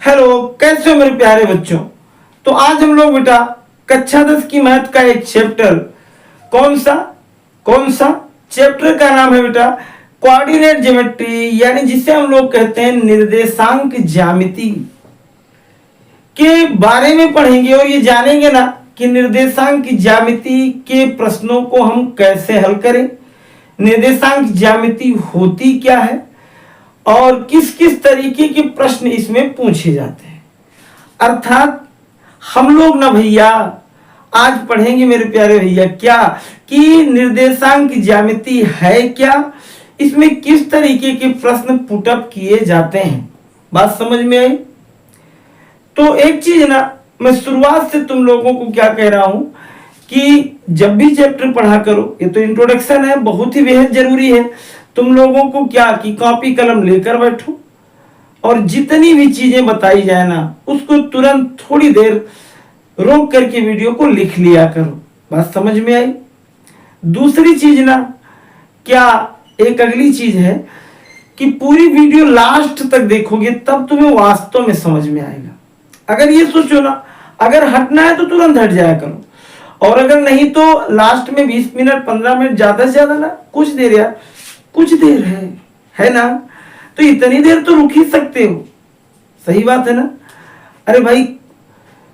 Hello, कैसे हो मेरे प्यारे बच्चों। तो आज हम लोग बेटा कक्षा 10 की मैथ का एक चैप्टर, कौन सा चैप्टर का नाम है बेटा कोऑर्डिनेट ज्योमेट्री, यानी जिसे हम लोग कहते हैं निर्देशांक ज्यामिति के बारे में पढ़ेंगे और ये जानेंगे ना कि निर्देशांक ज्यामिति के प्रश्नों को हम कैसे हल करें, निर्देशांक ज्यामिति होती क्या है और किस किस तरीके के प्रश्न इसमें पूछे जाते हैं। अर्थात हम लोग ना भैया आज पढ़ेंगे मेरे प्यारे भैया क्या कि निर्देशांक ज्यामिति है क्या, इसमें किस तरीके के प्रश्न पुटअप किए जाते हैं। बात समझ में आई। तो एक चीज ना मैं शुरुआत से तुम लोगों को क्या कह रहा हूं कि जब भी चैप्टर पढ़ा करो, ये तो इंट्रोडक्शन है, बहुत ही बेहद जरूरी है तुम लोगों को क्या कि कॉपी कलम लेकर बैठो और जितनी भी चीजें बताई जाए ना उसको तुरंत थोड़ी देर रोक करके वीडियो को लिख लिया करो। बात समझ में आई। दूसरी चीज ना क्या एक अगली चीज है कि पूरी वीडियो लास्ट तक देखोगे तब तुम्हें वास्तव में समझ में आएगा। अगर ये सोचो ना अगर हटना है तो तुरंत हट जाया करो और अगर नहीं तो लास्ट में 20 मिनट 15 मिनट ज्यादा से ज्यादा ना कुछ देर, यार कुछ देर है ना, तो इतनी देर तो रुक ही सकते हो। सही बात है ना। अरे भाई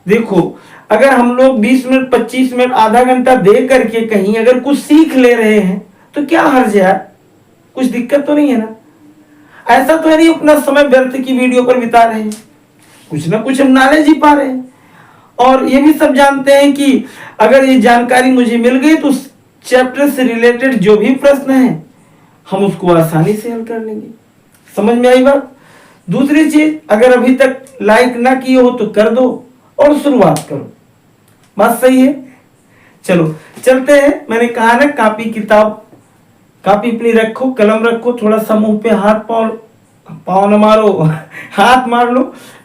देखो, अगर हम लोग 20 मिनट 25 मिनट आधा घंटा दे करके कहीं अगर कुछ सीख ले रहे हैं तो क्या हर्ज है यार, कुछ दिक्कत तो नहीं है ना। ऐसा तो है नहीं अपना समय व्यर्थ की वीडियो पर बिता रहे हैं, कुछ ना कुछ हम नॉलेज ही पा रहे हैं। और ये भी सब जानते हैं कि अगर ये जानकारी मुझे मिल गई तो चैप्टर से रिलेटेड जो भी प्रश्न है हम उसको आसानी से हल कर लेंगे। समझ में आई बात। दूसरी चीज, अगर अभी तक लाइक ना किए हो तो कर दो और शुरुआत करो। बात सही है। चलो चलते हैं। मैंने कहा ना कापी अपनी रखो, कलम रखो, थोड़ा सा मुंह पे हाथ पाँव न मारो हाथ मार लो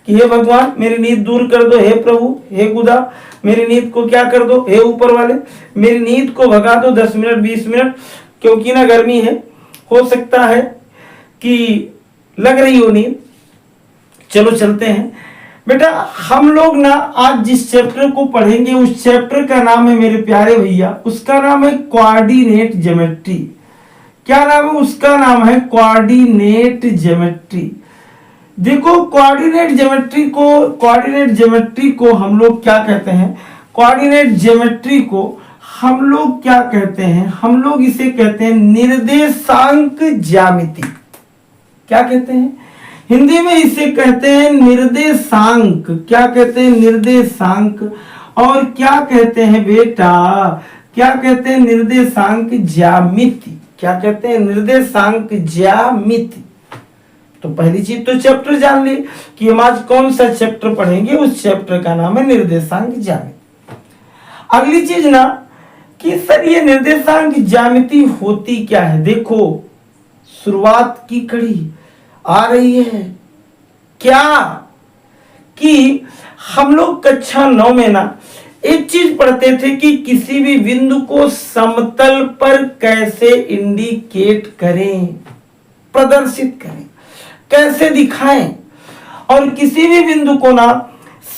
कि हे भगवान मेरी नींद दूर कर दो, हे प्रभु, हे खुदा मेरी नींद को क्या कर दो, हे ऊपर वाले मेरी नींद को भगा दो 10 मिनट 20 मिनट, क्योंकि ना गर्मी है, हो सकता है कि लग रही हो नींद। चलो चलते हैं बेटा। हम लोग ना आज जिस चैप्टर को पढ़ेंगे उस चैप्टर का नाम है मेरे प्यारे भैया, उसका नाम है कोऑर्डिनेट ज्योमेट्री। क्या नाम है उसका? नाम है कोऑर्डिनेट ज्योमेट्री। देखो कोऑर्डिनेट ज्योमेट्री को हम लोग क्या कहते हैं, कोऑर्डिनेट ज्योमेट्री को हम लोग क्या कहते हैं, हम लोग इसे कहते हैं निर्देशांक ज्यामिति। क्या कहते हैं हिंदी में? इसे कहते हैं निर्देशांक। क्या कहते हैं? निर्देशांक। और क्या कहते हैं बेटा? क्या कहते हैं? निर्देशांक ज्यामिति। क्या कहते हैं? निर्देशांक ज्यामिति। तो पहली चीज तो चैप्टर जान ली कि हम आज कौन सा चैप्टर पढ़ेंगे, उस चैप्टर का नाम है निर्देशांक ज्यामिति। अगली चीज ना कि सर ये निर्देशांक ज्यामिति होती क्या है। देखो शुरुआत की कड़ी आ रही है क्या कि हम लोग कक्षा 9 में ना एक चीज पढ़ते थे कि किसी भी बिंदु को समतल पर कैसे इंडिकेट करें, प्रदर्शित करें, कैसे दिखाएं। और किसी भी बिंदु को ना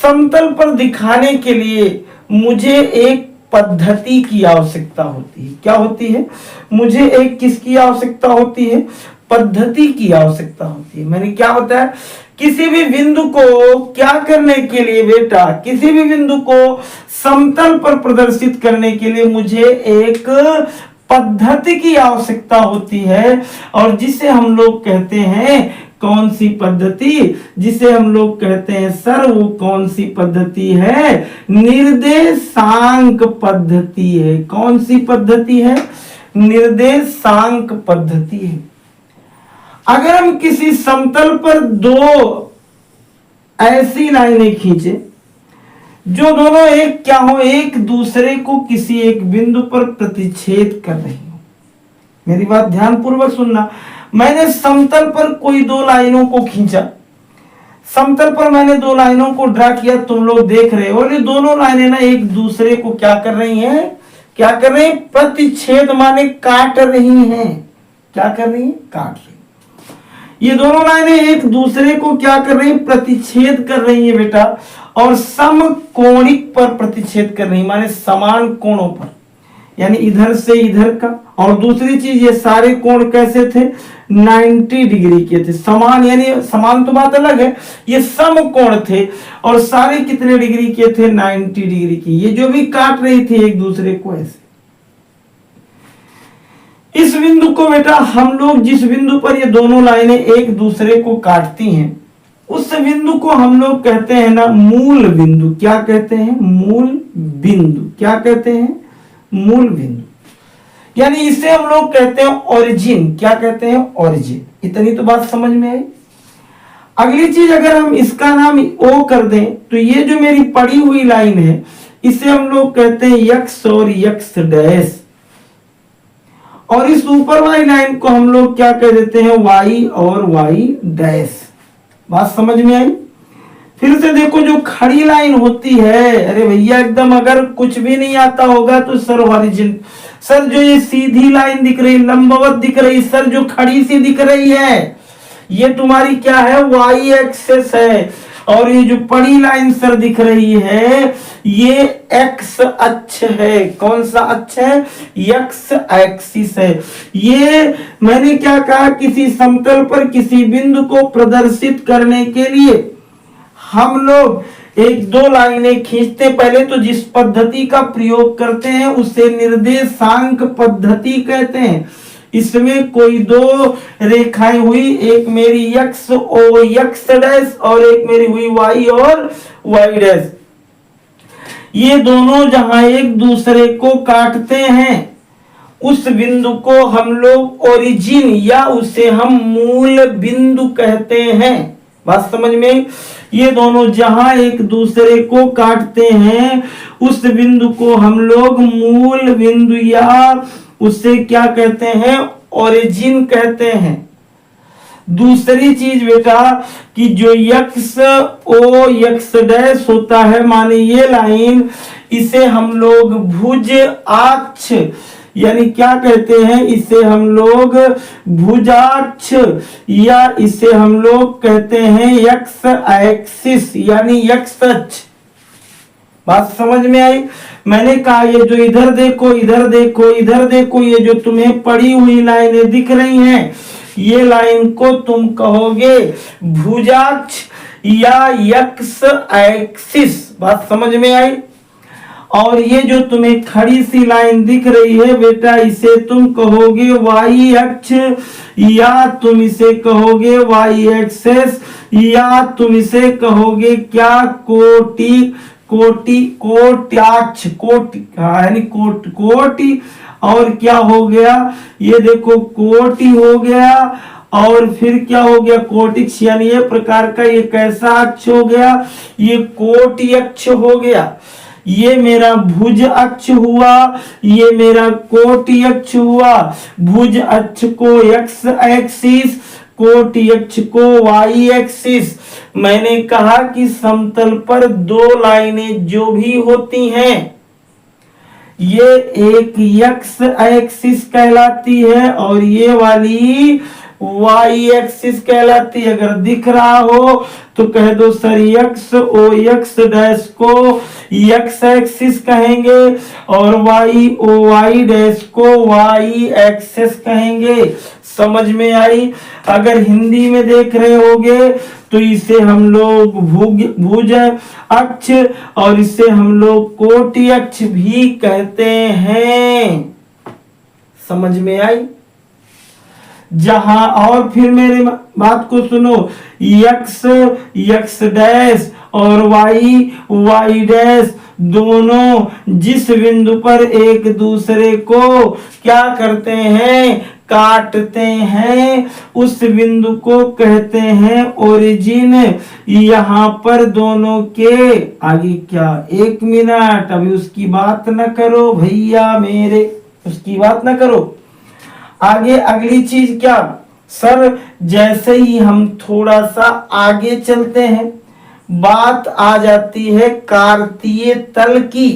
समतल पर दिखाने के लिए मुझे एक पद्धति की आवश्यकता होती है। क्या होती है? मुझे एक किसकी आवश्यकता होती है? पद्धति की आवश्यकता होती है। मैंने क्या बताया? किसी भी बिंदु को क्या करने के लिए बेटा, किसी भी बिंदु को समतल पर प्रदर्शित करने के लिए मुझे एक पद्धति की आवश्यकता होती है। और जिसे हम लोग कहते हैं कौन सी पद्धति? जिसे हम लोग कहते हैं सर वो कौन सी पद्धति है? निर्देशांक पद्धति है। कौन सी पद्धति है? निर्देशांक पद्धति है। अगर हम किसी समतल पर दो ऐसी लाइनें खींचे जो दोनों एक क्या हो, एक दूसरे को किसी एक बिंदु पर प्रतिच्छेद कर रही हो। मेरी बात ध्यानपूर्वक सुनना। मैंने समतल पर कोई दो लाइनों को खींचा, समतल पर मैंने दो लाइनों को ड्रा किया, तुम लोग देख रहे हो, और ये दोनों लाइनें ना एक दूसरे को क्या कर रही हैं? क्या कर रही हैं? प्रतिच्छेद माने काट रही हैं। क्या कर रही हैं? काट रही। ये दोनों लाइनें एक दूसरे को क्या कर रही है, प्रतिच्छेद कर रही है बेटा, और समकोणिक पर प्रतिच्छेद कर रही है, माने समान कोणों पर, यानी इधर से इधर का। और दूसरी चीज, ये सारे कोण कैसे थे, 90 डिग्री के थे, समान, यानी समान तो बात अलग है, ये समकोण थे। और सारे कितने डिग्री के थे, 90 डिग्री के। ये जो भी काट रही थी एक दूसरे को ऐसे। इस बिंदु को बेटा हम लोग, जिस बिंदु पर ये दोनों लाइनें एक दूसरे को काटती हैं, उस बिंदु को हम लोग कहते हैं ना मूल बिंदु। क्या कहते हैं, मूल बिंदु। क्या कहते हैं, मूल बिंदु, यानी इसे हम लोग कहते हैं ओरिजिन। क्या कहते हैं, ओरिजिन। इतनी तो बात समझ में आई। अगली चीज, अगर हम इसका नाम ओ कर दें तो ये जो मेरी पड़ी हुई लाइन है, इसे हम लोग कहते हैं यक्स और यक्स डैश। और इस ऊपर वाली लाइन को हम लोग क्या कह देते हैं, वाई और वाई डैश। बात समझ में आई। फिर से देखो, जो खड़ी लाइन होती है, अरे भैया एकदम अगर कुछ भी नहीं आता होगा तो सर ओरिजिन, सर जो ये सीधी लाइन दिख रही, लंबवत दिख रही, सर जो खड़ी सी दिख रही है, ये तुम्हारी क्या है, वाई एक्सिस है। और ये जो पड़ी लाइन सर दिख रही है, ये एक्स अक्ष है। कौन सा अक्ष है, एक्स एक्सिस है। ये मैंने क्या कहा, किसी समतल पर किसी बिंदु को प्रदर्शित करने के लिए हम लोग एक दो लाइनें खींचते, पहले तो जिस पद्धति का प्रयोग करते हैं उसे निर्देशांक पद्धति कहते हैं। इसमें कोई दो रेखाएं हुई, एक मेरी यक्स ओ यक्स डैश और एक मेरी हुई वाई और वाई डैश। ये दोनों जहां एक दूसरे को काटते हैं, उस बिंदु को हम लोग ओरिजिन या उसे हम मूल बिंदु कहते हैं। बात समझ में। ये दोनों जहां एक दूसरे को काटते हैं, उस बिंदु को हम लोग मूल बिंदु या उसे क्या कहते हैं, ओरिजिन कहते हैं। दूसरी चीज बेटा कि जो यक्स ओ यक्स डैश होता है, माने ये लाइन, इसे हम लोग भुज अक्ष यानी क्या कहते हैं, इसे हम लोग भुजाक्ष या इसे हम लोग कहते हैं यक्स एक्सिस यानी यक्स अक्ष। बात समझ में आई। मैंने कहा ये जो इधर देखो इधर देखो इधर देखो, ये जो तुम्हें पड़ी हुई लाइनें दिख रही हैं, ये लाइन को तुम कहोगे भुजाक्ष या यक्स एक्सिस। बात समझ में आई। और ये जो तुम्हें खड़ी सी लाइन दिख रही है बेटा, इसे तुम कहोगे वाई अक्ष या तुम इसे कहोगे वाई एक्सिस या तुम इसे कहोगे क्या, कोटि कोटि कोट्याक्ष कोटि यानी कोटि। और क्या हो गया, ये देखो कोटि हो गया और फिर क्या हो गया, कोटिक्ष यानी ये प्रकार का ये कैसा अक्ष हो गया, ये कोटि अक्ष हो गया। ये मेरा भुज अक्ष हुआ, ये मेरा कोटि अक्ष हुआ। भुज अक्ष को एक्स एक्सिस, कोटि अक्ष को वाई एक्सिस। मैंने कहा कि समतल पर दो लाइनें जो भी होती हैं, ये एक एक्स एक्सिस कहलाती है और ये वाली वाई एक्सिस कहलाती है। अगर दिख रहा हो तो कह दो सर यक्स ओ यक्स डैश को यक्स एक्सिस कहेंगे और वाई ओ वाई डैश को वाई एक्सिस कहेंगे। समझ में आई। अगर हिंदी में देख रहे होगे तो इसे हम लोग भुज अक्ष और इसे हम लोग कोटि अक्ष भी कहते हैं। समझ में आई। जहां और फिर मेरे बात को सुनो, यक्स यक्स डैश और वाई वाई डैश दोनों जिस बिंदु पर एक दूसरे को क्या करते हैं, काटते हैं, उस बिंदु को कहते हैं ओरिजिन। यहाँ पर दोनों के आगे क्या, एक मिनट अभी उसकी बात न करो भैया मेरे, उसकी बात न करो। आगे अगली चीज क्या सर, जैसे ही हम थोड़ा सा आगे चलते हैं बात आ जाती है कार्तीय तल की।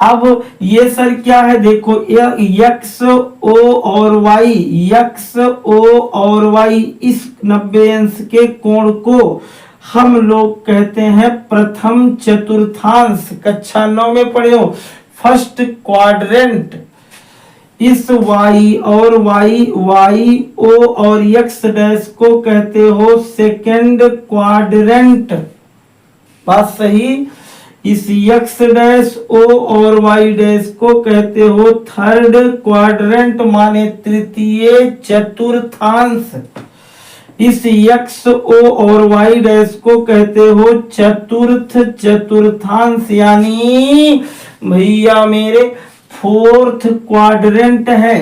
अब ये सर क्या है, देखो यक्स ओ और वाई, यक्स ओ और वाई, इस 90 अंश के कोण को हम लोग कहते हैं प्रथम चतुर्थांश। कक्षा 9 में पढ़े हो, फर्स्ट क्वाड्रेंट। इस y और वाई ओ और x डैश को कहते हो सेकेंड क्वाड्रेंट। बात सही। इस x डैश o और y डैश को कहते हो थर्ड क्वाड्रेंट, माने तृतीय चतुर्थांश। इस x o और y डैश को कहते हो चतुर्थ चतुर्थांश, यानी भैया मेरे फोर्थ क्वाड्रेंट है।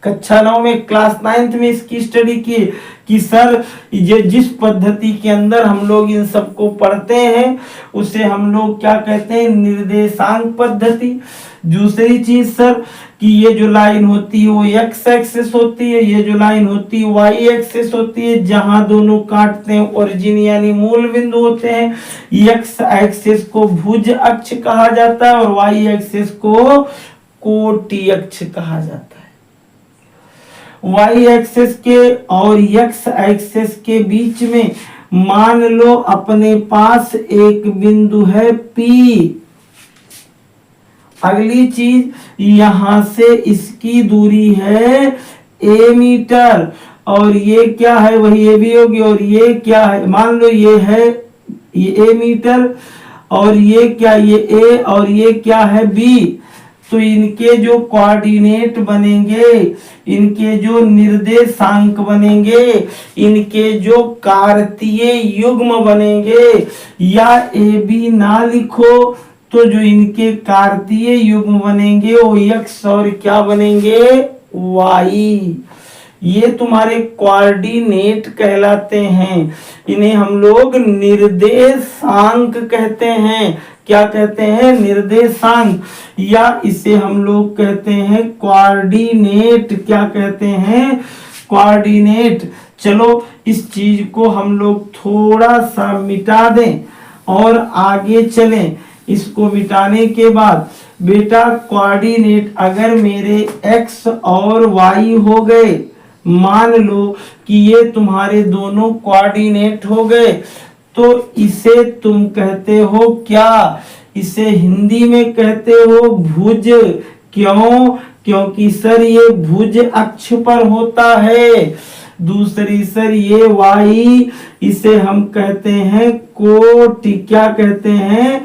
कक्षा 9 में क्लास 9th में इसकी स्टडी की कि सर ये जिस पद्धति के अंदर हम लोग इन सबको पढ़ते हैं उसे हम लोग क्या कहते हैं, निर्देशांक पद्धति। दूसरी चीज सर कि ये जो लाइन होती है वो एक्स एक्सिस होती है, ये जो लाइन होती है वाई एक्सिस होती है, जहां दोनों काटते हैं ओरिजिन यानी मूल बिंदु होते हैं। एक्स एक्सिस को भुज अक्ष कहा जाता है और वाई एक्सिस को कोटि अक्ष कहा जाता है। वाई एक्सिस के और एक्स एक्सिस के बीच में मान लो अपने पास एक बिंदु है P। अगली चीज यहां से इसकी दूरी है a मीटर, और ये क्या है, वही ये भी होगी, और ये क्या है, मान लो ये है ये a मीटर, और ये क्या, ये a, और ये क्या है b। तो इनके जो कोऑर्डिनेट बनेंगे, इनके जो निर्देशांक बनेंगे, इनके जो कार्तीय युग्म बनेंगे, या ए बी ना लिखो तो जो इनके कार्तीय युग्म बनेंगे वो x और क्या बनेंगे, y। ये तुम्हारे कोऑर्डिनेट कहलाते हैं। इन्हें हम लोग निर्देशांक कहते हैं। क्या कहते हैं, निर्देशांक, या इसे हम लोग कहते हैं कोऑर्डिनेट। क्या कहते हैं, कोऑर्डिनेट। चलो इस चीज को हम लोग थोड़ा सा मिटा दें और आगे चलें। इसको मिटाने के बाद बेटा कोऑर्डिनेट अगर मेरे x और y हो गए, मान लो कि ये तुम्हारे दोनों कोऑर्डिनेट हो गए, तो इसे तुम कहते हो क्या, इसे हिंदी में कहते हो भुज। क्यों, क्योंकि सर ये भुज अक्ष पर होता है। दूसरी सर ये y, इसे हम कहते हैं कोटि। क्या कहते हैं,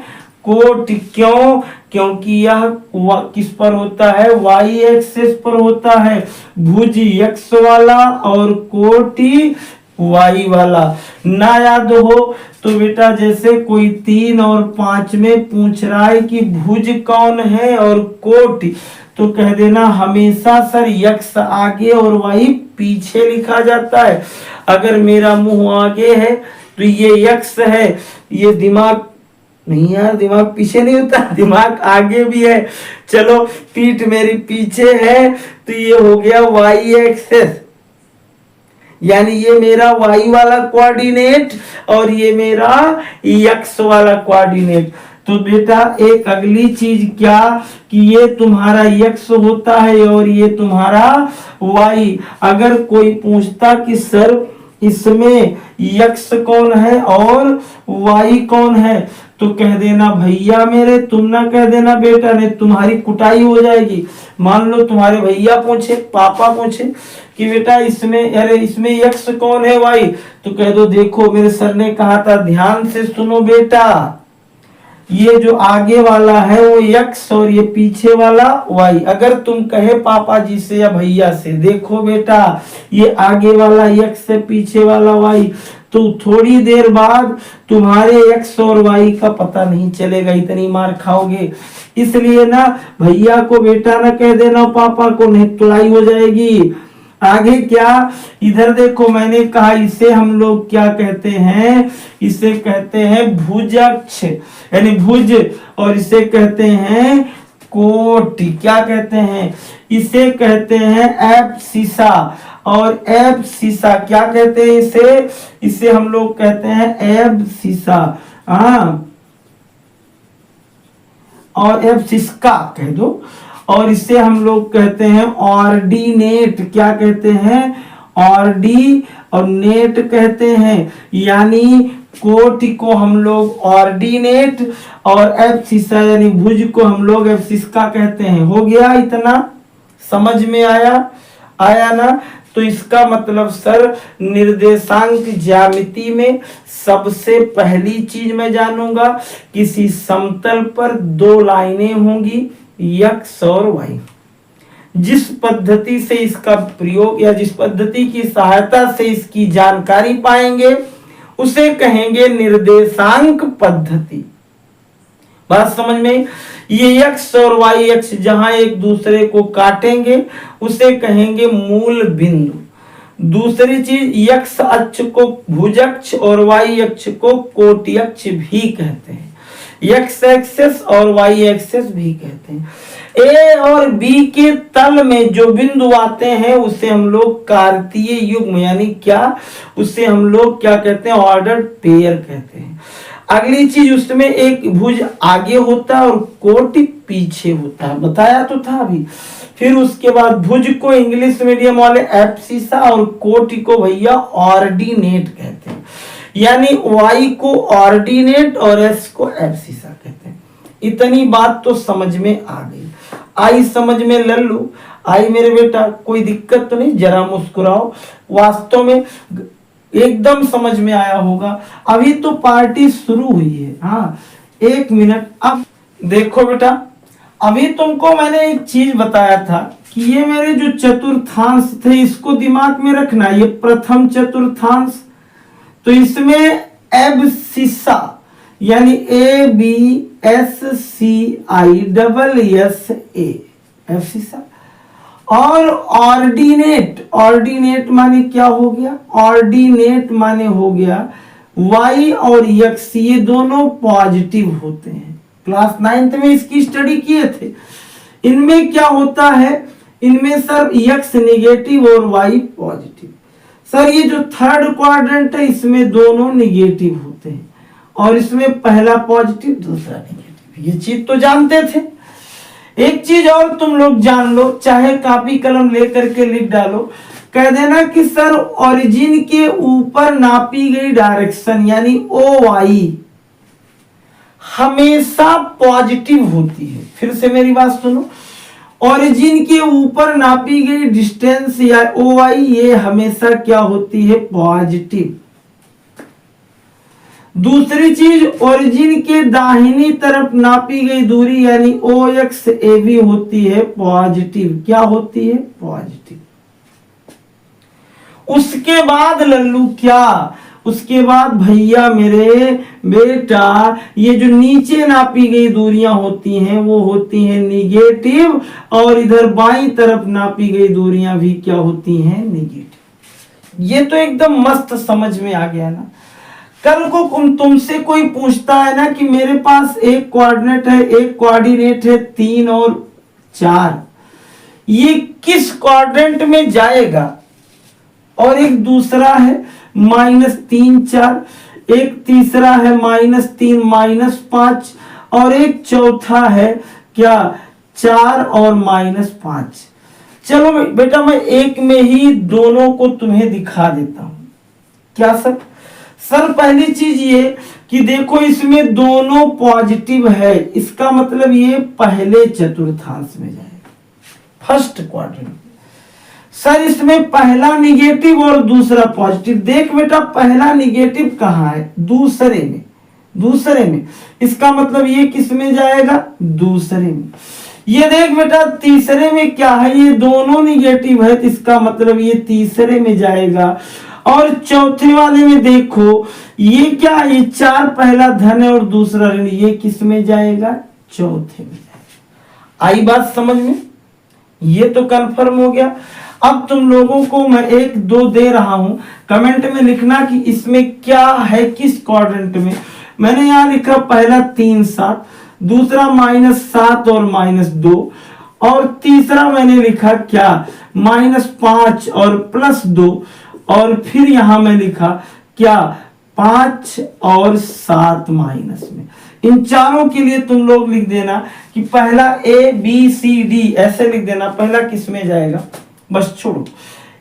कोटि। क्यों, क्योंकि यह किस पर होता है, y एक्सिस पर होता है। भुज x वाला और कोटि y वाला। ना याद हो तो बेटा जैसे कोई 3 और 5 में पूछ रहा है कि भुज कौन है और कोटि, तो कह देना हमेशा सर x आगे और y पीछे लिखा जाता है। अगर मेरा मुंह आगे है तो ये x है, ये दिमाग नहीं यार, दिमाग पीछे नहीं होता, दिमाग आगे भी है। चलो पीठ मेरी पीछे है तो ये हो गया y एक्सिस, यानी ये मेरा y वाला कोऑर्डिनेट और ये मेरा x वाला कोऑर्डिनेट। तो बेटा एक अगली चीज क्या कि ये तुम्हारा x होता है और ये तुम्हारा y। अगर कोई पूछता कि सर इसमें x कौन है और y कौन है, तो कह देना भैया मेरे, तुम ना कह देना बेटा, नहीं तुम्हारी कुटाई हो जाएगी। मान लो तुम्हारे भैया पूछे, पापा पूछे कि बेटा इसमें, अरे इसमें x कौन है y, तो कह दो देखो मेरे सर ने कहा था, ध्यान से सुनो बेटा, ये जो आगे वाला है वो x और ये पीछे वाला y। अगर तुम कहे पापा जी से या भैया से, देखो बेटा ये आगे वाला x से पीछे वाला y, तो थोड़ी देर बाद तुम्हारे x और y का पता नहीं चलेगा, इतनी मार खाओगे। इसलिए ना भैया को बेटा ना कह देना, पापा को, नहीं तुड़ाई हो जाएगी। आगे क्या, इधर देखो मैंने कहा इसे हम लोग क्या कहते हैं, इसे कहते हैं भुजअक्ष यानी भुज, और इसे कहते हैं कोटि। क्या कहते हैं, इसे कहते हैं एब्सिसा, और एब्सिसा क्या कहते हैं इसे, इसे हम लोग कहते हैं एब्सिसा। हाँ और एब्सिस का कह दो, और इसे हम लोग कहते हैं ऑर्डिनेट। क्या कहते हैं? ऑर्डी और नेट कहते हैं, यानी कोटि को हम लोग ऑर्डिनेट और एब्सिसा यानी भुज को हम लोग एब्सिस्का कहते हैं। हो गया इतना? समझ में आया ना? तो इसका मतलब सर निर्देशांक ज्यामिति में सबसे पहली चीज मैं जानूंगा, किसी समतल पर दो लाइनें होंगी x और y। जिस पद्धति से इसका प्रयोग या जिस पद्धति की सहायता से इसकी जानकारी पाएंगे उसे कहेंगे निर्देशांक पद्धति। बात समझ में? ये x और y अक्ष जहां एक दूसरे को काटेंगे उसे कहेंगे मूल बिंदु। दूसरी चीज x अक्ष को भुजअक्ष और y अक्ष को कोटि अक्ष भी कहते हैं, x एक्सेस और y एक्सेस भी कहते हैं। ए और बी के तल में जो बिंदु आते हैं उसे हम लोग कार्तीय युग्म यानी क्या, उसे हम लोग क्या कहते हैं? ऑर्डर्ड पेयर कहते हैं। अगली चीज उसमें एक भुज आगे होता है और कोटि पीछे होता है, बताया तो था अभी। फिर उसके बाद भुज को इंग्लिश मीडियम वाले एब्सिसा और कोटि को भैया ऑर्डिनेट कहते हैं, यानी y को ऑर्डिनेट और s को एब्सिसा कहते हैं। इतनी बात तो समझ में आ गई। आई समझ में लल्लू? आई मेरे बेटा? कोई दिक्कत तो नहीं? जरा मुस्कुराओ। वास्तव में एकदम समझ में आया होगा। अभी तो पार्टी शुरू हुई है। हाँ, 1 मिनट। अब देखो बेटा, अभी तुमको मैंने एक चीज बताया था कि ये मेरे जो चतुर्थांश थे इसको दिमाग में रखना। ये प्रथम चतुर्थांश, तो इसमें एब्सिसा यानी A B S C I double S A abscissa, और ऑर्डिनेट, ऑर्डिनेट माने क्या हो गया? ऑर्डिनेट माने हो गया y और x, ये दोनों पॉजिटिव होते हैं। क्लास 9th में इसकी स्टडी किए थे। इनमें क्या होता है? इनमें सर x निगेटिव और y पॉजिटिव। सर ये जो थर्ड क्वाड्रेंट है इसमें दोनों निगेटिव होते हैं, और इसमें पहला पॉजिटिव दूसरा निगेटिव। ये चीज तो जानते थे। एक चीज और तुम लोग जान लो, चाहे कॉपी कलम लेकर के लिख डालो, कह देना कि सर ओरिजिन के ऊपर नापी गई डायरेक्शन यानी OY हमेशा पॉजिटिव होती है। फिर से मेरी बात सुनो, ओरिजिन के ऊपर नापी गई डिस्टेंस या OY ये हमेशा क्या होती है? पॉजिटिव। दूसरी चीज, ओरिजिन के दाहिनी तरफ नापी गई दूरी यानी OXAB होती है पॉजिटिव। क्या होती है? पॉजिटिव। उसके बाद लल्लू क्या? उसके बाद भैया मेरे बेटा ये जो नीचे नापी गई दूरियां होती हैं वो होती हैं निगेटिव, और इधर बाईं तरफ नापी गई दूरियां भी क्या होती हैं? निगेटिव। ये तो एकदम मस्त समझ में आ गया ना। कल को तुमसे कोई पूछता है ना कि मेरे पास एक कोऑर्डिनेट है, एक कोऑर्डिनेट है 3 और 4, ये किस क्वाड्रेंट में जाएगा? और एक दूसरा है -3 4, एक तीसरा है -3 -5, और एक चौथा है क्या? 4 और -5। चलो बेटा मैं एक में ही दोनों को तुम्हें दिखा देता हूं। क्या सर? सर पहली चीज ये कि देखो इसमें दोनों पॉजिटिव है, इसका मतलब ये पहले चतुर्थांश में जाएगा, फर्स्ट क्वाड्रेंट। सर इसमें पहला निगेटिव और दूसरा पॉजिटिव। देख बेटा पहला निगेटिव कहाँ है? दूसरे में, दूसरे में। इसका मतलब ये किस में जाएगा? दूसरे में। ये देख बेटा तीसरे में क्या है? ये दोनों निगेटिव है, तो इसका मतलब ये तीसरे में जाएगा। और चौथे वाले में देखो ये क्या? ये 4 पहला धन है और दूसरा ऋण, ये किस में जाएगा? चौथे में जाएगा। आई बात समझ में? ये तो कंफर्म हो गया। अब तुम लोगों को मैं 1 2 दे रहा हूं, कमेंट में लिखना कि इसमें क्या है, किस क्वाड्रेंट में। मैंने यहां लिखा पहला 3 7, दूसरा -7 और -2, और तीसरा मैंने लिखा क्या? -5 और +2, और फिर यहां मैं लिखा क्या? 5 और 7 माइनस में। इन चारों के लिए तुम लोग लिख देना कि पहला ABCD ऐसे लिख देना, पहला किस में जाएगा, बस छोड़ो।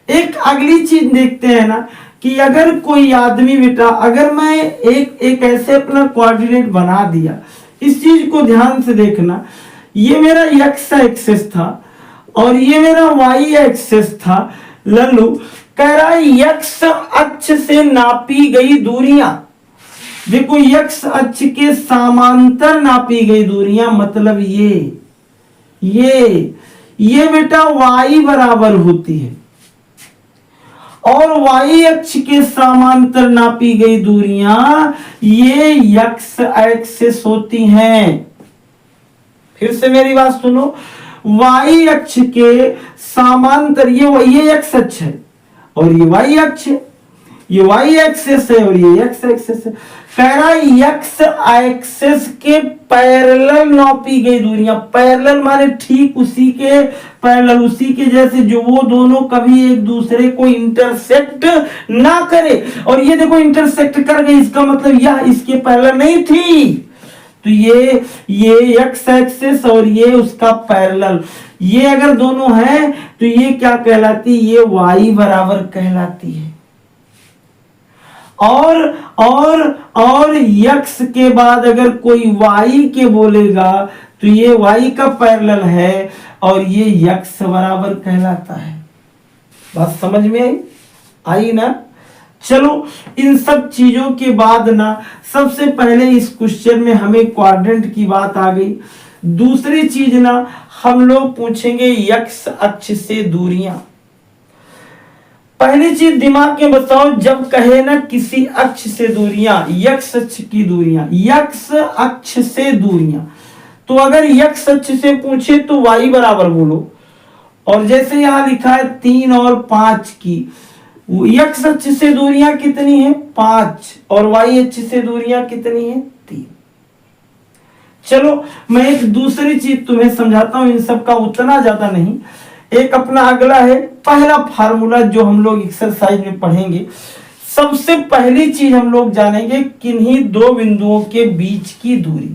एक अगली चीज देखते हैं ना कि अगर कोई आदमी बेटा, अगर मैं एक ऐसे अपना कोऑर्डिनेट बना दिया, इस चीज को ध्यान से देखना, ये मेरा x एक्सिस था और ये मेरा y एक्सिस था। लल्लू कह रहा है x अक्ष से नापी गई दूरियां, देखो x अक्ष के समांतर नापी गई दूरियां, मतलब ये बेटा y बराबर होती है और y अक्ष के समांतर नापी गई दूरियां ये x एक्सिस होती हैं। फिर से मेरी बात सुनो, y अक्ष के समांतर ये x अक्ष है और ये y अक्ष है, ये y एक्सिस है और ये x एक्सिस है। कह रहा है x एक्सिस के पैरेलल नापी गई दूरियां, पैरेलल माने ठीक उसी के पैरेलल, उसी के जैसे, जो वो दोनों कभी एक दूसरे को इंटरसेक्ट ना करे। और ये देखो इंटरसेक्ट कर गई, इसका मतलब यह इसके पैरेलल नहीं थी। तो ये x एक्सिस और ये उसका पैरेलल, ये अगर दोनों हैं तो ये क्या कहलाती, ये y बराबर कहलाती है। और x के बाद अगर कोई y के बोलेगा तो ये y का पैरेलल है और ये x बराबर कहलाता है। बात समझ में आई ना? चलो इन सब चीजों के बाद ना, सबसे पहले इस क्वेश्चन में हमें क्वाड्रेंट की बात आ गई। दूसरी चीज ना, हम लोग पूछेंगे x अक्ष से दूरियां। पहली चीज दिमाग में बताओ, जब कहे ना किसी अक्ष से दूरियां, x अक्ष की दूरियां, x अक्ष से दूरियां, तो अगर x अक्ष से पूछे तो y बराबर बोलो। और जैसे यहां लिखा है 3 और 5 की, x अक्ष से दूरियां कितनी है 5 और y अक्ष से दूरियां कितनी है 3। चलो मैं एक दूसरी चीज तुम्हें समझाता हूं, इन सब का उतना ज्यादा नहीं। एक अपना अगला है पहला फार्मूला जो हम लोग एक्सरसाइज में पढ़ेंगे। सबसे पहली चीज हम लोग जानेंगे किन्हीं दो बिंदुओं के बीच की दूरी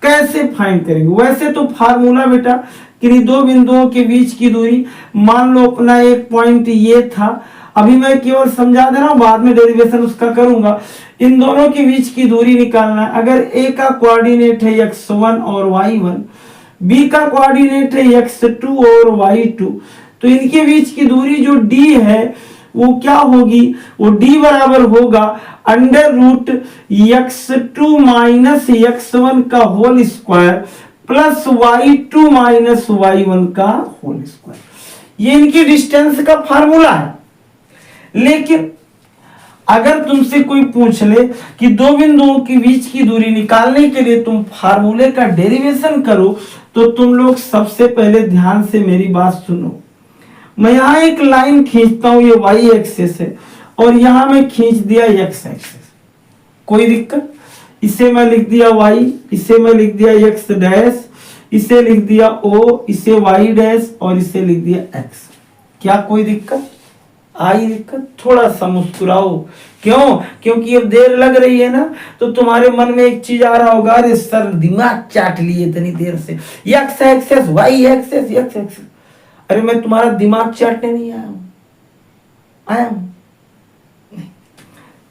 कैसे फाइंड करेंगे। वैसे तो फार्मूला बेटा किन्हीं दो बिंदुओं के बीच की दूरी, मान लो अपना एक पॉइंट ये था, अभी मैं केवल समझा दे रहा हूं, बाद में डेरिवेशन उसका करूंगा। इन दोनों के बीच की दूरी निकालना है। अगर a का कोऑर्डिनेट है x1 और y1, b का कोऑर्डिनेट है x2 और y2, तो इनके बीच की दूरी जो d है वो क्या होगी, वो d बराबर होगा under root x2 minus x1 का whole square plus y2 minus y1 का होल स्क्वायर। ये इनकी डिस्टेंस का फार्मूला है। लेकिन अगर तुमसे कोई पूछ ले कि दो बिंदुओं के बीच की दूरी निकालने के लिए तुम फार्मूले का डेरिवेशन करो, तो तुम लोग सबसे पहले ध्यान से मेरी बात सुनो। मैं यहां एक लाइन खींचता हूं, ये y एक्सिस है और यहां मैं खींच दिया x एक्सिस, कोई दिक्कत? इसे मैं लिख दिया y, इसे मैं लिख दिया x डैश, इसे लिख दिया o, इसे y डैश और इसे लिख दिया x। क्या कोई दिक्कत आई? दिक्कत? थोड़ा सा मुस्कुराओ। क्यों? क्योंकि अब देर लग रही है ना, तो तुम्हारे मन में एक चीज आ रहा होगा, अरे सर दिमाग चाट लिए इतनी देर से, x axis y axis x axis. अरे मैं तुम्हारा दिमाग चाटने नहीं आया हूं।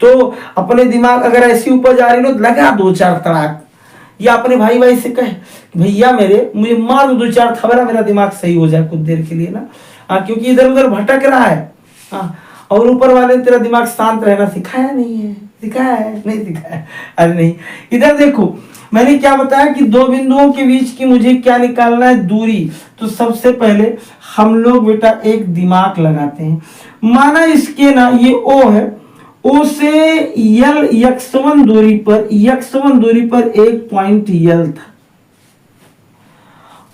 तो अपने दिमाग अगर ऐसी उपज आ रही हो तो लगा 2-4 तड़ाक, या अपने भाई से कहे भैया मेरे मुझे मार दो 2-4 थबड़ा, मेरा दिमाग सही हो जाए कुछ देर के लिए ना। क्योंकि इधर उधर भटक रहा है। और ऊपर वाले ने तेरा दिमाग शांत रहना सिखाया नहीं है, सिखाया है नहीं सिखाया? अरे नहीं, इधर देखो मैंने क्या बताया कि दो बिंदुओं के बीच की मुझे क्या निकालना है, दूरी। तो सबसे पहले हम लोग बेटा एक दिमाग लगाते हैं। माना इसके ना ये O है, O से L x1 दूरी पर एक पॉइंट L था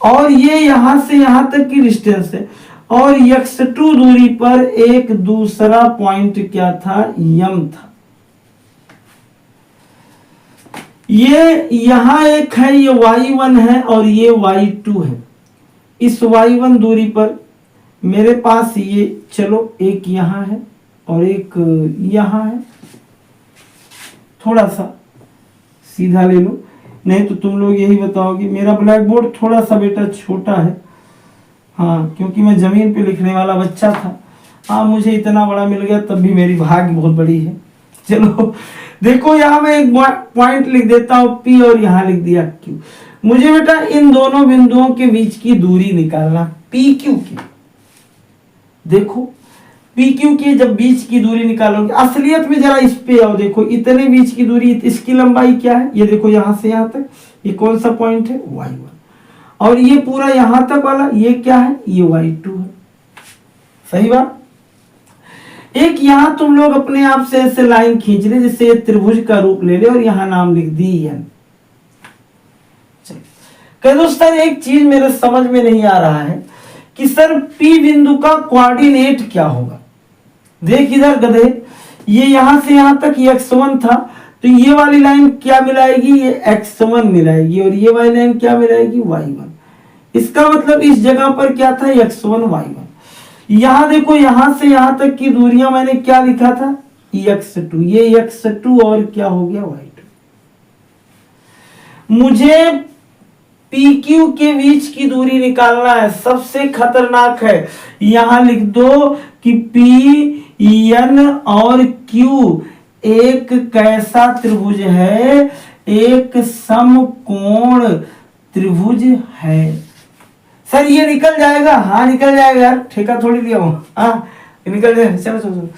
और ये यहां से यहां तक की डिस्टेंस है, और x2 दूरी पर एक दूसरा पॉइंट क्या था, m था। ये यहां एक है, ये y1 है और ये y2 है। इस y1 दूरी पर मेरे पास ये, चलो एक यहां है और एक यहां है, थोड़ा सा सीधा ले लो। नहीं तो तुम लोग यही बताओगे। मेरा ब्लैक बोर्ड थोड़ा सा बेटा छोटा है, हाँ, क्योंकि मैं जमीन पे लिखने वाला बच्चा था। हाँ, मुझे इतना बड़ा मिल गया तब भी मेरी भाग्य बहुत बड़ी है। चलो देखो, यहाँ मैं एक पॉइंट लिख देता हूँ P और यहाँ लिख दिया Q। मुझे बेटा इन दोनों बिंदुओं के बीच की दूरी निकालना, PQ की। देखो PQ की जब बीच की दूरी निकालोगे, असलियत में जरा इस पे आओ, देखो इतने बीच की दूरी, इसकी लंबाई क्या है, ये देखो यहां से यहां तक, ये कौन सा पॉइंट है, y1। और ये पूरा यहां तक वाला ये क्या है, ये y2 है। सही बात। एक यहां तुम लोग अपने आप से ऐसे लाइन खींच ले जिससे ये त्रिभुज का रूप ले ले और यहां नाम लिख दी n। चलो दोस्तों, एक चीज मेरे समझ में नहीं आ रहा है कि सर P बिंदु का कोऑर्डिनेट क्या होगा। देख इधर गधे, ये यहां से यहां तक x1 था, तो ये वाली लाइन क्या मिलाएगी, ये x1 मिलाएगी, और ये वाली लाइन क्या मिलाएगी, y1। इसका मतलब इस जगह पर क्या था, x1 y1। यहां देखो, यहां से यहां तक की दूरियां मैंने क्या लिखा था, x2, ये x2 और क्या हो गया, y2। मुझे PQ के बीच की दूरी निकालना है, सबसे खतरनाक है। यहां लिख दो कि PN और Q एक कैसा त्रिभुज है, एक समकोण त्रिभुज है। सर ये निकल जाएगा, हाँ निकल जाएगा यार, ठेका थोड़ी लिया हूं, हाँ निकल जाएगा। चलो चलो,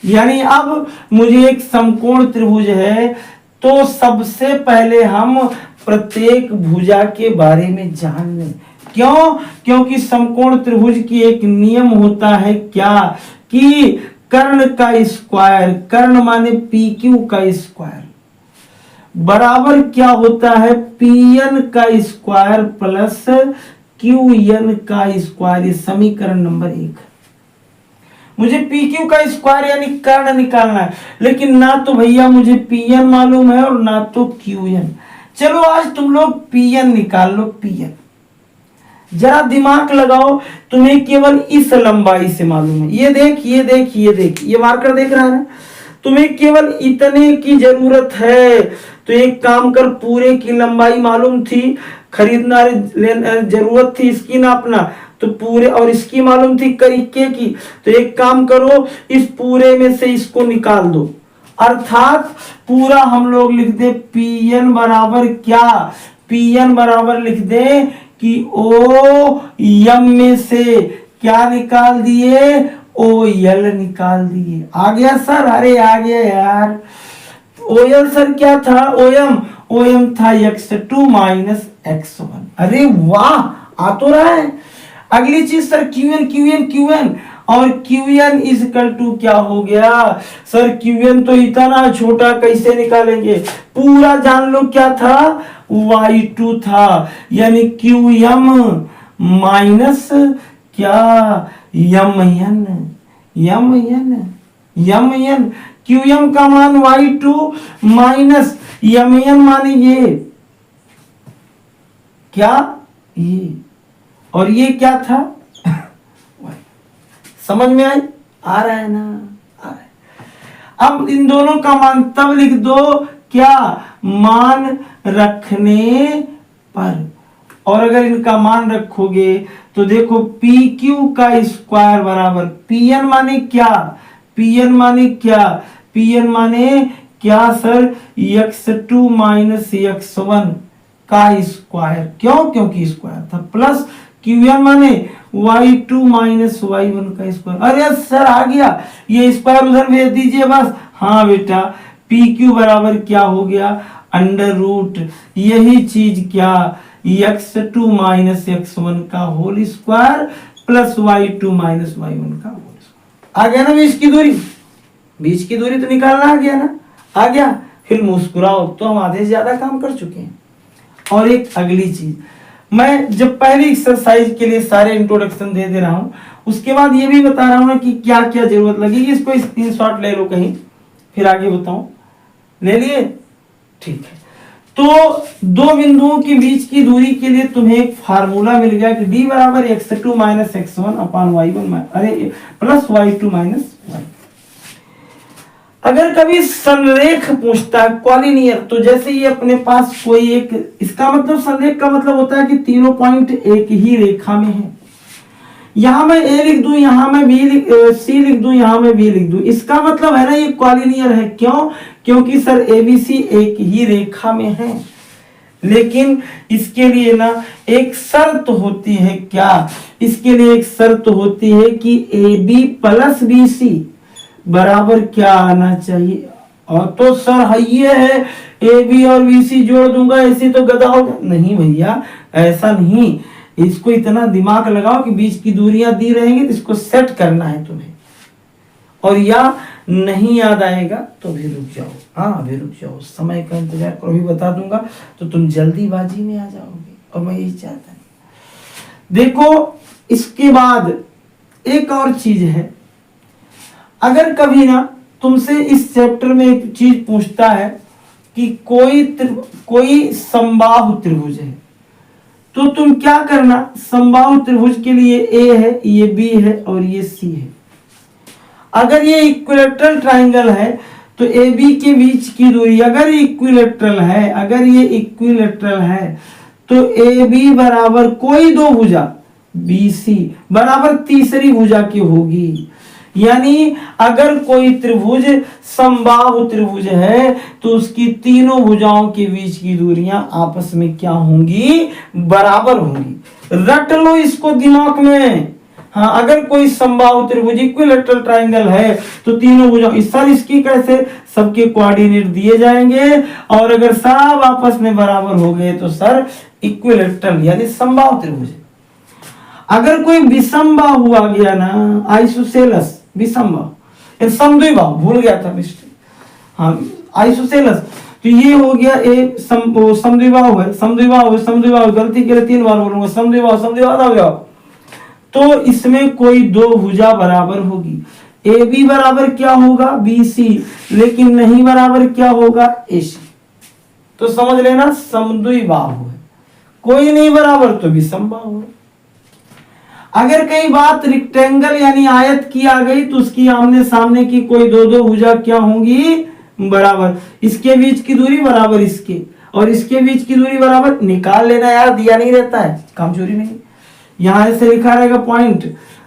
यानी अब मुझे एक समकोण त्रिभुज है, तो सबसे पहले हम प्रत्येक भुजा के बारे में जान लें। क्यों? क्योंकि समकोण त्रिभुज की एक नियम होता है क्या, कि कर्ण का स्क्वायर, कर्ण माने PQ का स्क्वायर, बराबर क्या होता है, PN का स्क्वायर प्लस QN का स्क्वायर। ये समीकरण नंबर 1। मुझे PQ का स्क्वायर यानी कर्ण निकालना है, लेकिन ना तो भैया मुझे PN मालूम है और ना तो QN। चलो आज तुम लोग PN निकाल लो। PN जरा दिमाग लगाओ, तुम्हें केवल इस लंबाई से मालूम है। ये देख, ये देख, ये देख, ये मार्कर देख रहा है ना, तुम्हें केवल इतने की जरूरत है। तो एक काम कर, पूरे की लंबाई मालूम थी, खरीदना जरूरत थी इसकी नापना, तो पूरे, और इसकी मालूम थी करिके की, तो एक काम करो, इस पूरे में से इसको निकाल दो। अर्थात पूरा हम लोग लिख दे PN बराबर क्या, PN बराबर लिख दे कि OM में से क्या निकाल दिए, OL निकाल दिए। आ गया सर? अरे आ गया यार। OL सर क्या था, OM था x2 माइनस x1। अरे वाह, आ तो रहा है। अगली चीज सर QN और QN इज इक्वल टू क्या हो गया सर, QN तो इतना छोटा कैसे निकालेंगे, पूरा जान लो क्या था, y2 था, यानी QM माइनस क्या, MN। QM का मान y2 माइनस MN माने ये क्या, ये, और ये क्या था, समझ में आई? आ रहा है ना, आ रहा है। अब इन दोनों का मान तब लिख दो क्या, मान रखने पर। और अगर इनका मान रखोगे तो देखो PQ का स्क्वायर बराबर PN माने क्या, PN माने क्या, PN माने क्या सर, x2 माइनस x1 का स्क्वायर। क्यों? क्योंकि स्क्वायर था, प्लस QN माने y2 माइनस y1 का स्क्वायर। अरे सर आ गया, ये स्क्वायर उधर भेज दीजिए बस। हाँ बेटा, PQ बराबर क्या हो गया, अंडर रूट, यही चीज क्या, x2 माइनस x1 का whole square plus y2 minus y1 का होल स्क्वायर। आ गया ना बीच की दूरी? बीच की दूरी तो निकालना आ गया ना, आ गया। फिर मुस्कुराओ, तो हम आधे से ज्यादा काम कर चुके हैं। और एक अगली चीज, मैं जब पहली एक्सरसाइज के लिए सारे इंट्रोडक्शन दे रहा हूं, उसके बाद ये भी बता रहा हूं ना कि क्या क्या जरूरत लगेगी। इसको स्क्रीनशॉट ले लो कहीं, फिर आगे बताऊं। ले लिए? ठीक है। तो दो बिंदुओं के बीच की दूरी के लिए तुम्हें एक फार्मूला मिल गया कि d बराबर x2 माइनस x1 अपान y1 अरे प्लस y2 माइनस y। अगर कभी संरेख पूछता है कॉलिनियर, तो जैसे ये अपने पास कोई एक, इसका मतलब संरेख का मतलब होता है कि तीनों पॉइंट एक ही रेखा में है। यहां मैं ए लिख दूं, यहां मैं सी लिख दूं, यहां मैं बी लिख दूं, इसका मतलब है ना ये कॉलिनियर है। क्यों? क्योंकि सर एबीसी एक ही रेखा में है। लेकिन इसके लिए ना एक शर्त होती है। क्या? इसके लिए एक शर्त होती है कि A B plus B C बराबर क्या आना चाहिए। और तो सर ये है ए बी और बी सी जोड़ दूंगा ऐसे तो गधा होगा। नहीं भैया, ऐसा नहीं। इसको इतना दिमाग लगाओ कि बीच की दूरियां दी रहेंगी तो इसको सेट करना है तुम्हें। और या नहीं याद आएगा तो भी रुक जाओ। हाँ, अभी रुक जाओ, समय का इंतजार करो, अभी बता दूंगा तो तुम जल्दीबाजी में आ जाओगे और मैं यही चाहता नहीं। देखो, इसके बाद एक और चीज है। अगर कभी ना तुमसे इस चैप्टर में एक चीज पूछता है कि कोई समबाहु त्रिभुज है, तो तुम क्या करना, समबाहु त्रिभुज के लिए ए है, ये बी है और ये सी है। अगर ये इक्विलैटरल ट्रायंगल है तो ए बी के बीच की दूरी अगर इक्विलैटरल है तो ए बी बराबर कोई दो भुजा बी सी बराबर तीसरी भुजा की होगी। यानी अगर कोई त्रिभुज समबाहु त्रिभुज है तो उसकी तीनों भुजाओं के बीच की दूरियां आपस में क्या होंगी? बराबर होंगी। रट लो इसको दिमाग में। हाँ, अगर कोई समबाहु त्रिभुज इक्विलैटरल ट्रायंगल है तो तीनों भुजाओं, सर इसकी कैसे, सबके कोऑर्डिनेट दिए जाएंगे और अगर सब आपस में बराबर हो गए तो सर इक्विलैटरल यानी समबाहु त्रिभुज। अगर कोई विषमबाहु आ गया ना, आइसोसेलस विषमबाहु, समद्विबाहु भूल गया था मिस्टर, हाँ आइसोसेलस, तो ये हो गया एक समद्विबाहु है, समद्विबाहु गलती के लिए 3 बार बोलूंगा, समद्विबाहु हो गया। तो इसमें कोई दो भुजा बराबर होगी। ए बी बराबर क्या होगा? बी सी, लेकिन नहीं बराबर क्या होगा? ए सी। तो समझ लेना समद्विबाहु है, कोई नहीं बराबर तो विषमबाहु है। अगर कई बात रेक्टेंगल यानी आयत की आ गई तो उसकी आमने सामने की कोई दो भुजा क्या होंगी? बराबर। इसके बीच की दूरी बराबर इसके और इसके बीच की दूरी बराबर, निकाल लेना यार, दिया नहीं रहता है, काम चोरी नहीं। यहां ऐसे लिखा रहेगा पॉइंट,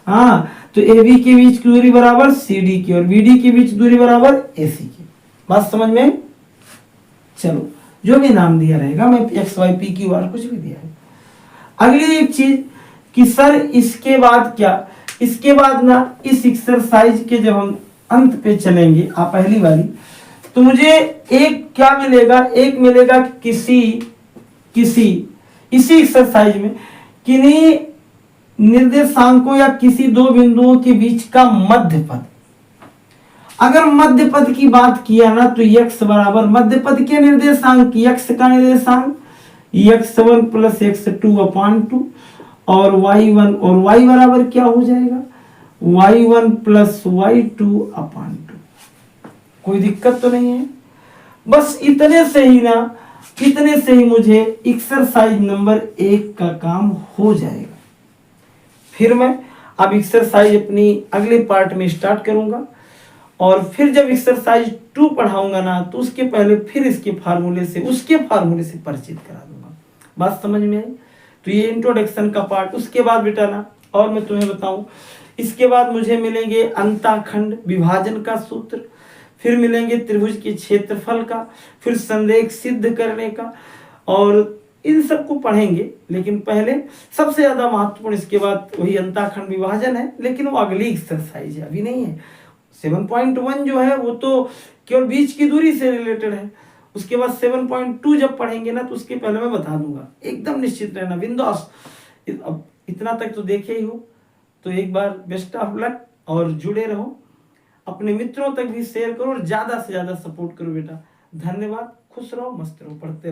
हाँ, तो ए बी के बीच की दूरी बराबर सी डी की और बी डी के बीच दूरी बराबर ए सी की। बात समझ में? चलो, जो भी नाम दिया रहेगा, मैं X Y P Q R कुछ भी दिया है। अगली एक चीज कि सर इसके बाद क्या, इसके बाद ना इस एक्सरसाइज के जब हम अंत पे चलेंगे, आप पहली बारी, तो मुझे एक क्या मिलेगा? एक मिलेगा किसी इसी एक्सरसाइज में किन्हीं निर्देशांकों या किसी दो बिंदुओं के बीच का मध्य पद। अगर मध्य पद की बात किया ना तो x बराबर मध्य पद के निर्देशांक, x का निर्देशांक x1 प्लस x2 अपान 2 और y1 और y बराबर क्या हो जाएगा? y1 प्लस y2 अपान 2। कोई दिक्कत तो नहीं है? बस इतने से ही मुझे एक्सरसाइज नंबर 1 का काम हो जाएगा। फिर मैं अब एक्सरसाइज अपनी अगले पार्ट में स्टार्ट करूंगा और फिर जब एक्सरसाइज 2 पढ़ाऊंगा ना तो उसके पहले फिर उसके फार्मूले से परिचित करा दूंगा। बात समझ में आई? तो ये इंट्रोडक्शन का पार्ट। उसके बाद बेटा ना, और मैं तुम्हें बताऊं, इसके बाद मुझे मिलेंगे अंताखंड विभाजन का सूत्र, फिर मिलेंगे त्रिभुज के क्षेत्रफल का, फिर संरेख सिद्ध करने का, और इन सबको पढ़ेंगे। लेकिन पहले सबसे ज्यादा महत्वपूर्ण इसके बाद वही अंताखंड विभाजन है, लेकिन वो अगली एक्सरसाइज है, अभी नहीं है। 7.1 जो है वो तो केवल बीच की दूरी से रिलेटेड है। उसके बाद 7.2 जब पढ़ेंगे ना तो उसके पहले मैं बता दूंगा, एकदम निश्चित रहना बिंदास। अब इतना तक तो देखे ही हो, तो एक बार बेस्ट ऑफ लक और जुड़े रहो, अपने मित्रों तक भी शेयर करो और ज्यादा से ज्यादा सपोर्ट करो बेटा। धन्यवाद, खुश रहो, मस्त रहो, पढ़ते रहो।